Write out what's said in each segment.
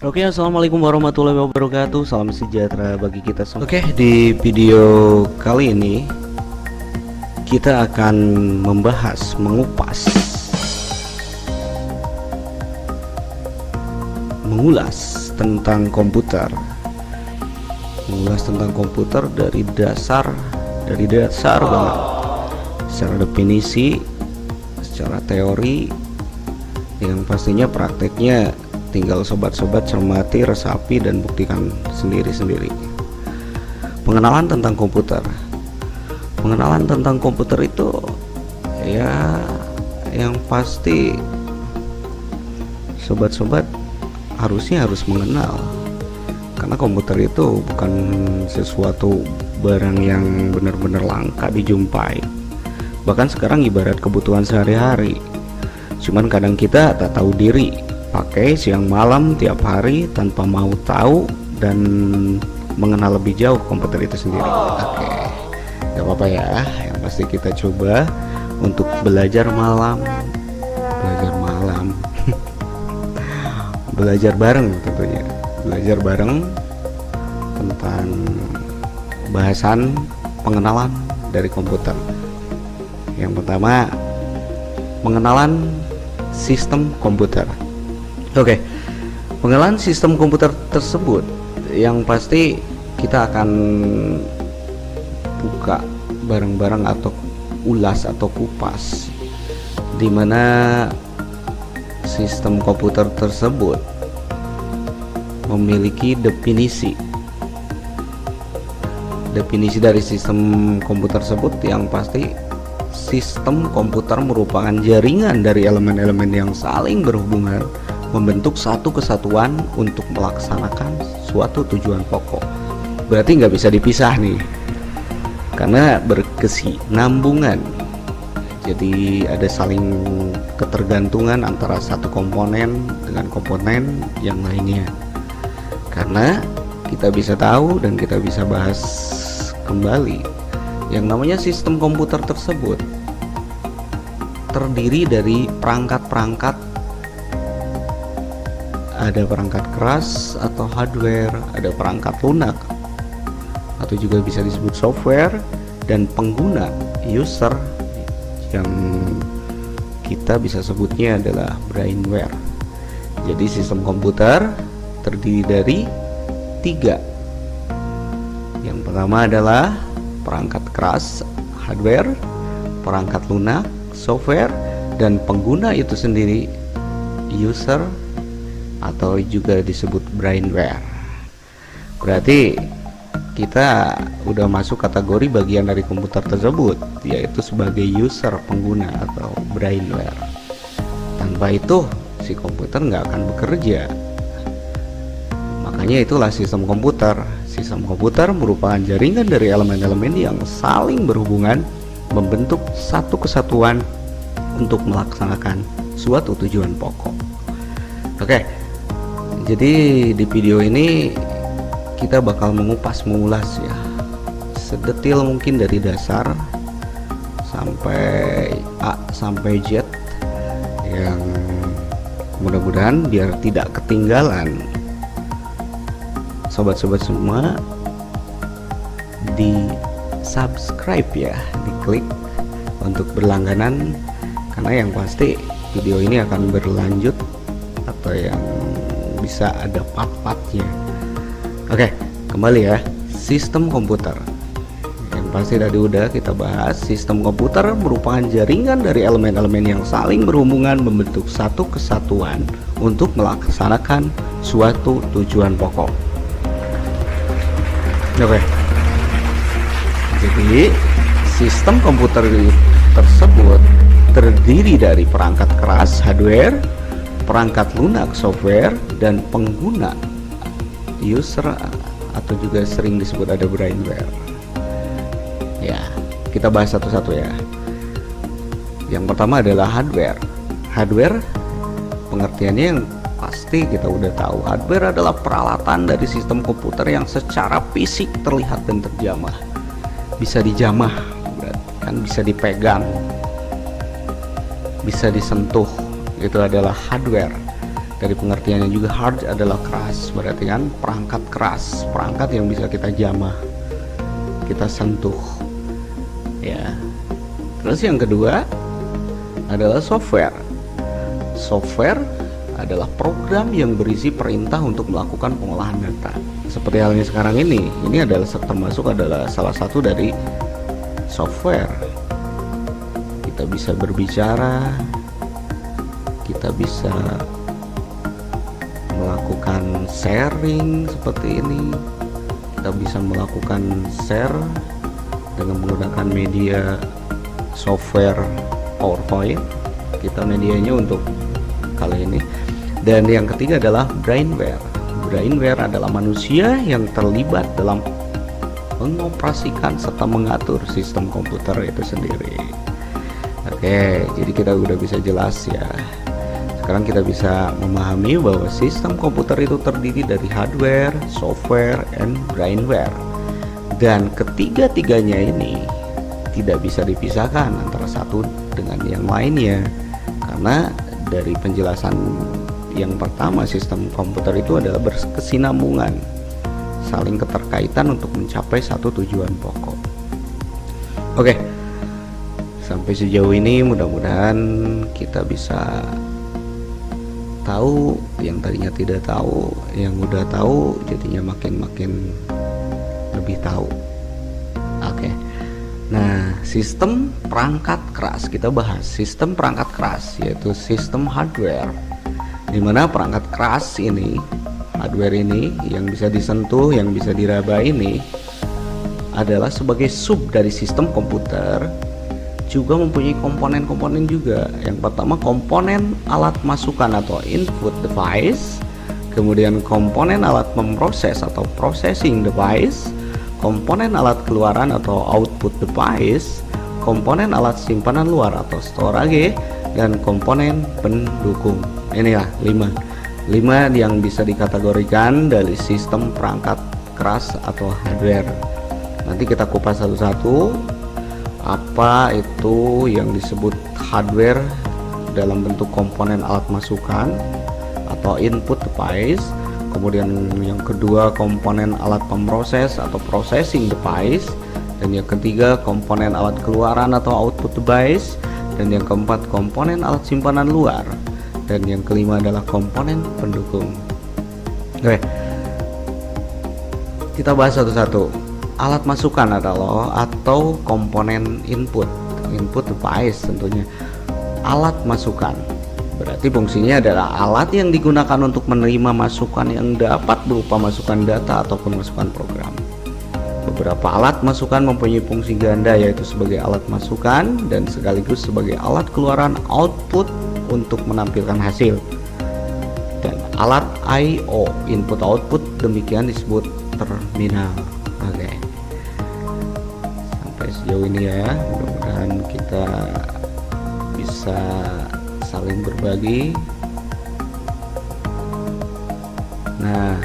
Oke, assalamualaikum warahmatullahi wabarakatuh. Salam sejahtera bagi kita semua. Oke, di video kali ini kita akan membahas, mengulas tentang komputer. Dari dasar banget. Secara definisi, secara teori, yang pastinya prakteknya tinggal sobat-sobat cermati, resapi, dan buktikan sendiri-sendiri. Pengenalan tentang komputer itu ya yang pasti sobat-sobat harus mengenal, karena komputer itu bukan sesuatu barang yang benar-benar langka dijumpai. Bahkan sekarang ibarat kebutuhan sehari-hari. Cuman kadang kita tak tahu diri, pakai siang malam tiap hari tanpa mau tahu dan mengenal lebih jauh komputer itu sendiri. Oke, gak apa-apa ya, yang pasti kita coba untuk belajar malam belajar bareng tentunya, belajar bareng tentang bahasan pengenalan dari komputer. Yang pertama, pengenalan sistem komputer. Oke, pengenalan sistem komputer tersebut yang pasti kita akan buka bareng-bareng atau ulas atau kupas, dimana sistem komputer tersebut memiliki definisi dari sistem komputer tersebut. Yang pasti sistem komputer merupakan jaringan dari elemen-elemen yang saling berhubungan membentuk satu kesatuan untuk melaksanakan suatu tujuan pokok. Berarti nggak bisa dipisah nih, karena berkesinambungan. Jadi ada saling ketergantungan antara satu komponen dengan komponen yang lainnya. Karena kita bisa tahu dan kita bisa bahas kembali, yang namanya sistem komputer tersebut terdiri dari perangkat-perangkat. Ada perangkat keras atau hardware, ada perangkat lunak atau juga bisa disebut software, dan pengguna user yang kita bisa sebutnya adalah brainware. Jadi sistem komputer terdiri dari 3. Yang pertama adalah perangkat keras, hardware, perangkat lunak, software, dan pengguna itu sendiri, user atau juga disebut brainware. Berarti kita udah masuk kategori bagian dari komputer tersebut, yaitu sebagai user, pengguna atau brainware. Tanpa itu si komputer nggak akan bekerja. Makanya itulah sistem komputer. Sistem komputer merupakan jaringan dari elemen-elemen yang saling berhubungan membentuk satu kesatuan untuk melaksanakan suatu tujuan pokok. Oke, jadi di video ini kita bakal mengulas ya, sedetil mungkin dari dasar sampai A sampai Z, yang mudah-mudahan biar tidak ketinggalan sobat-sobat semua di subscribe ya, diklik untuk berlangganan, karena yang pasti video ini akan berlanjut atau yang bisa ada part-partnya. Oke, kembali ya, sistem komputer. Yang pasti tadi udah kita bahas, sistem komputer merupakan jaringan dari elemen-elemen yang saling berhubungan membentuk satu kesatuan untuk melaksanakan suatu tujuan pokok. Oke, jadi sistem komputer tersebut terdiri dari perangkat keras, hardware, perangkat lunak, software, dan pengguna, user atau juga sering disebut ada brainware. Ya, kita bahas satu-satu ya. Yang pertama adalah hardware. Hardware pengertiannya yang pasti kita udah tahu. Hardware adalah peralatan dari sistem komputer yang secara fisik terlihat dan terjamah. Bisa dijamah, kan bisa dipegang, bisa disentuh. Itu adalah hardware. Dari pengertiannya juga, hard adalah keras, berarti kan perangkat keras, perangkat yang bisa kita jamah, kita sentuh ya. Terus yang kedua adalah software. Software adalah program yang berisi perintah untuk melakukan pengolahan data. Seperti halnya sekarang ini adalah termasuk adalah salah satu dari software. Kita bisa berbicara, kita bisa melakukan sharing seperti ini, kita bisa melakukan share dengan menggunakan media software PowerPoint. Kita medianya untuk kali ini. Dan yang ketiga adalah brainware. Brainware adalah manusia yang terlibat dalam mengoperasikan serta mengatur sistem komputer itu sendiri. Oke, jadi kita udah bisa jelas ya. Sekarang kita bisa memahami bahwa sistem komputer itu terdiri dari hardware, software, and brainware. Dan ketiga-tiganya ini tidak bisa dipisahkan antara satu dengan yang lainnya. Karena dari penjelasan yang pertama, sistem komputer itu adalah berkesinambungan, saling keterkaitan untuk mencapai satu tujuan pokok. Oke, sampai sejauh ini mudah-mudahan kita bisa tahu yang tadinya tidak tahu, yang udah tahu jadinya makin lebih tahu. Oke. Nah, sistem perangkat keras, kita bahas sistem perangkat keras, yaitu sistem hardware, dimana perangkat keras ini, hardware ini yang bisa disentuh, yang bisa diraba ini adalah sebagai sub dari sistem komputer, juga mempunyai komponen-komponen juga. Yang pertama, komponen alat masukan atau input device, kemudian komponen alat memproses atau processing device, komponen alat keluaran atau output device, komponen alat simpanan luar atau storage, dan komponen pendukung. Inilah 5 yang bisa dikategorikan dari sistem perangkat keras atau hardware. Nanti kita kupas satu-satu. Apa itu yang disebut hardware dalam bentuk komponen alat masukan atau input device, kemudian yang kedua komponen alat pemroses atau processing device, dan yang ketiga komponen alat keluaran atau output device, dan yang keempat komponen alat simpanan luar, dan yang kelima adalah komponen pendukung. Oke, kita bahas satu-satu. Alat masukan atau komponen input device, tentunya alat masukan berarti fungsinya adalah alat yang digunakan untuk menerima masukan yang dapat berupa masukan data ataupun masukan program. Beberapa alat masukan mempunyai fungsi ganda, yaitu sebagai alat masukan dan sekaligus sebagai alat keluaran output untuk menampilkan hasil. Dan alat I/O, input output, demikian disebut terminal. Oke, sampai sejauh ini ya, mudah-mudahan kita bisa saling berbagi. Nah,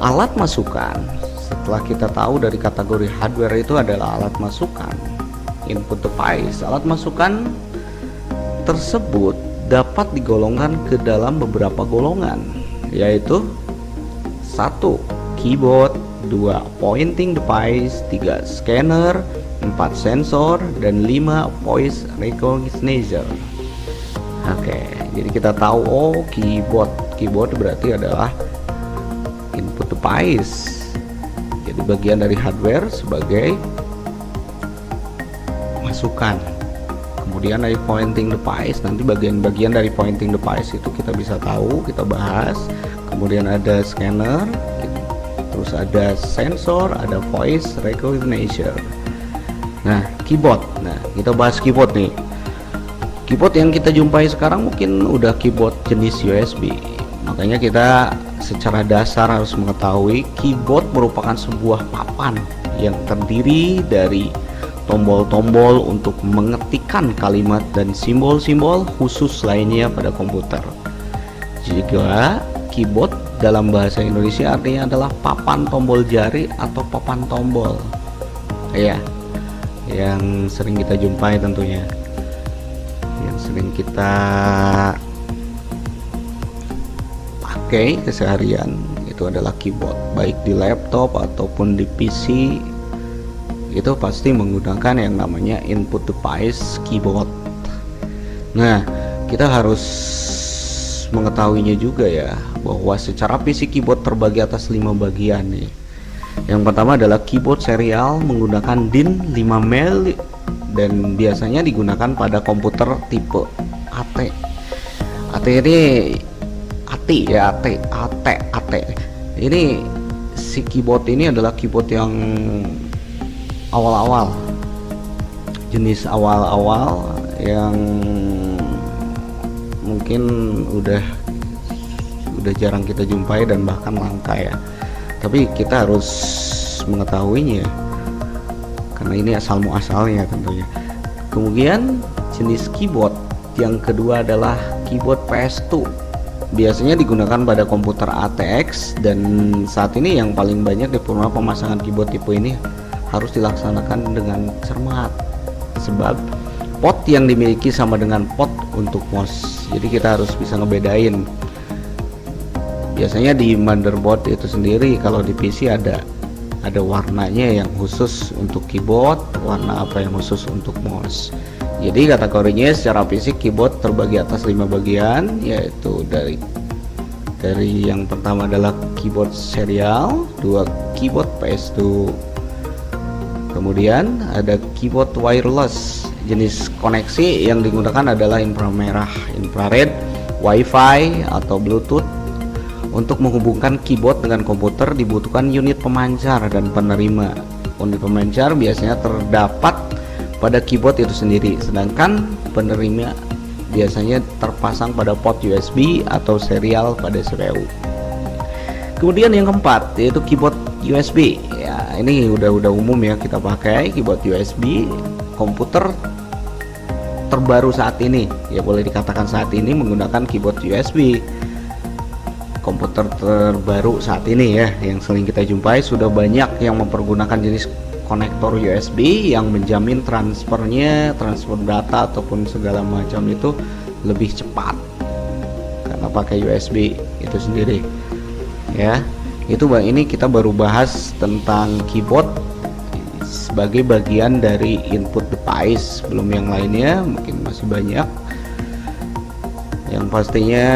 alat masukan, setelah kita tahu dari kategori hardware itu adalah alat masukan, input device. Alat masukan tersebut dapat digolongkan ke dalam beberapa golongan, yaitu 1. Keyboard, 2. Pointing device, 3. Scanner, 4. Sensor, dan 5. Voice recognition. Oke, jadi kita tahu keyboard berarti adalah input device, jadi bagian dari hardware sebagai masukan. Kemudian dari pointing device, nanti bagian-bagian dari pointing device itu kita bisa tahu, kita bahas. Kemudian ada scanner, terus ada sensor, ada voice recognition. Nah, keyboard. Nah, kita bahas keyboard nih. Keyboard yang kita jumpai sekarang mungkin udah keyboard jenis USB. Makanya kita secara dasar harus mengetahui keyboard merupakan sebuah papan yang terdiri dari tombol-tombol untuk mengetikkan kalimat dan simbol-simbol khusus lainnya pada komputer. Jika keyboard dalam bahasa Indonesia artinya adalah papan tombol jari atau papan tombol, ya, yang sering kita jumpai tentunya, yang sering kita pakai keseharian itu adalah keyboard, baik di laptop ataupun di PC itu pasti menggunakan yang namanya input device keyboard. Nah, kita harus mengetahuinya juga ya, bahwa secara PC keyboard terbagi atas 5 bagian nih. Yang pertama adalah keyboard serial menggunakan DIN 5 mili dan biasanya digunakan pada komputer tipe AT. AT ini AT. Ini si keyboard ini adalah keyboard yang awal-awal, jenis awal-awal yang mungkin udah jarang kita jumpai dan bahkan langka ya, tapi kita harus mengetahuinya karena ini asal muasalnya tentunya. Kemudian jenis keyboard yang kedua adalah keyboard PS2, biasanya digunakan pada komputer ATX, dan saat ini yang paling banyak di pemasangan keyboard tipe ini harus dilaksanakan dengan cermat, sebab pot yang dimiliki sama dengan pot untuk mouse, jadi kita harus bisa ngebedain. Biasanya di motherboard itu sendiri, kalau di PC ada warnanya yang khusus untuk keyboard, warna apa yang khusus untuk mouse. Jadi kategorinya secara fisik keyboard terbagi atas 5 bagian, yaitu dari yang pertama adalah keyboard serial, 2 keyboard PS2, kemudian ada keyboard wireless, jenis koneksi yang digunakan adalah inframerah, infrared, wifi atau bluetooth. Untuk menghubungkan keyboard dengan komputer dibutuhkan unit pemancar dan penerima. Unit pemancar biasanya terdapat pada keyboard itu sendiri, sedangkan penerima biasanya terpasang pada port USB atau serial pada CPU. Kemudian yang keempat yaitu keyboard USB. Ya, ini udah umum ya kita pakai keyboard USB. Komputer terbaru saat ini, ya boleh dikatakan saat ini menggunakan keyboard USB. Komputer terbaru saat ini ya yang sering kita jumpai sudah banyak yang mempergunakan jenis konektor USB yang menjamin transfer data ataupun segala macam itu lebih cepat karena pakai USB itu sendiri ya. Ini kita baru bahas tentang keyboard sebagai bagian dari input device, belum yang lainnya, mungkin masih banyak. Yang pastinya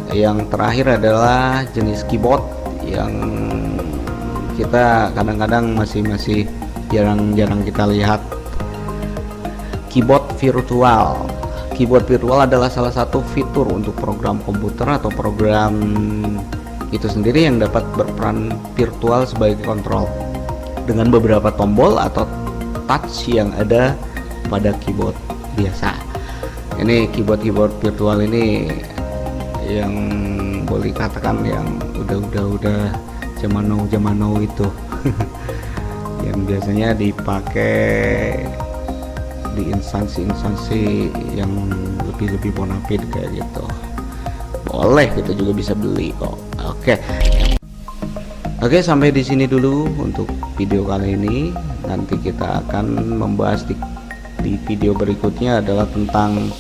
yang terakhir adalah jenis keyboard yang kita kadang-kadang masih jarang kita lihat, keyboard virtual. Keyboard virtual adalah salah satu fitur untuk program komputer atau program itu sendiri yang dapat berperan virtual sebagai kontrol dengan beberapa tombol atau touch yang ada pada keyboard biasa. Ini keyboard virtual ini yang boleh katakan yang udah zaman now itu yang biasanya dipakai di instansi yang lebih bonafide kayak gitu. Boleh, kita juga bisa beli kok. Oke, sampai di sini dulu untuk video kali ini. Nanti kita akan membahas di video berikutnya adalah tentang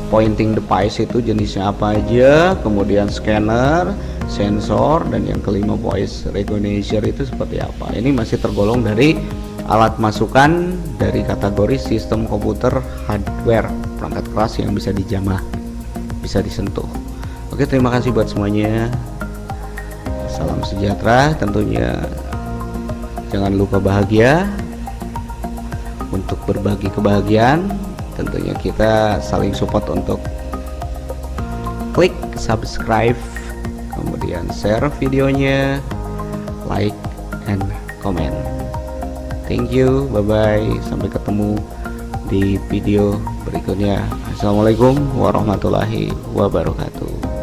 pointing device itu jenisnya apa aja, kemudian scanner, sensor, dan yang kelima voice recognition itu seperti apa. Ini masih tergolong dari alat masukan dari kategori sistem komputer hardware, perangkat keras yang bisa dijamah, bisa disentuh. Oke, terima kasih buat semuanya. Salam sejahtera tentunya. Jangan lupa bahagia. Untuk berbagi kebahagiaan, tentunya kita saling support untuk klik subscribe, kemudian share videonya, like and comment. Thank you, bye bye, sampai ketemu di video berikutnya. Assalamualaikum warahmatullahi wabarakatuh.